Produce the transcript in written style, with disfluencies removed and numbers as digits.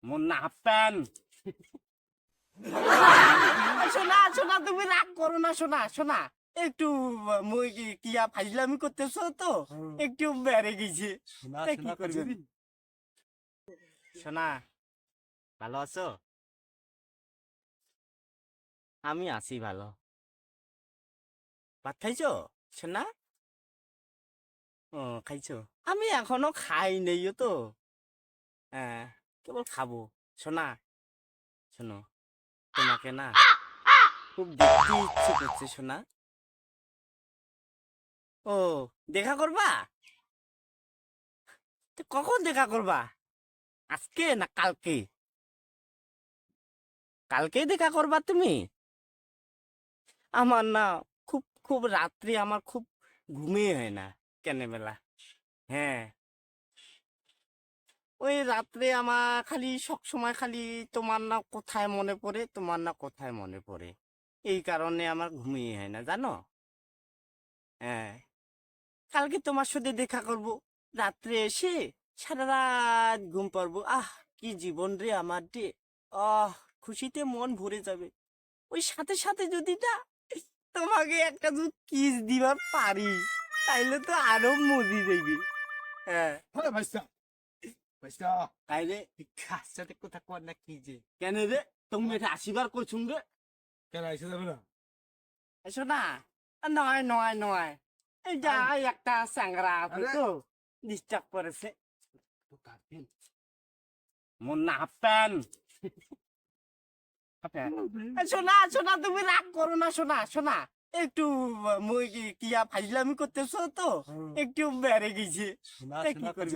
Munna half pant. শোনা শোনা, তুমি রাগ করো না। শোনা শোনা, একটু মুই কিয়া ফাইজলামি করতেছো তো, একটু বেড়ে গেছে। তা কি করবে? শোনা, ভালো আছো? আমি আছি ভালো। ভাত খাইছো শোনা? ও, খাইছো? আমি এখনো খাই নেই তো। হ্যাঁ, কেবল খাবো। শোনা শোনো, তোমাকে না খুব দেখতে ইচ্ছে করছে শোনা। ও, দেখা করবা? তো কখন দেখা করবা? আজকে না কালকে? কালকেই দেখা করবা তুমি? আমার না খুব খুব রাত্রি আমার খুব ঘুমিয়ে হয় না কেন বেলা। হ্যাঁ, ওই রাত্রে আমার খালি সব সময় খালি তোমার না কোথায় মনে পড়ে, তোমার না কোথায় মনে পড়ে। এই কারণে আমার ঘুমিয়ে হয় না জানো। হ্যাঁ, কালকে তোমার সাথে দেখা করব, রাত্রে এসে সারা রাত ঘুম পারবো। কি জীবন রে আমার রে। আহ, খুশিতে মন ভরে যাবে। ওই সাথে সাথে যদি না তোমাকে একটা যদি কিস দিবার পারি, তাইলে তো আরো মজি যাইবে। হ্যাঁ, হ্যাঁ ভাইসা ভাইসা তাই রে। কার সাথে কথা কর না কি যে কেন রে, তুমি এটা আসিবার করছুন রে? কেন আইসা যাবে না এসো না। নয় নয় নয়, এই যা একটা স্যাংরা আছে আরে। তো, ডিস্টার্ব করেছে। Munna half pant. শোনা শোনা, তুমি রাগ করো না। শোনা শোনা, একটু মুই কিয়া ফাইজলামি করতেছো তো, একটু বেড়ে গেছে। তা কি করবে?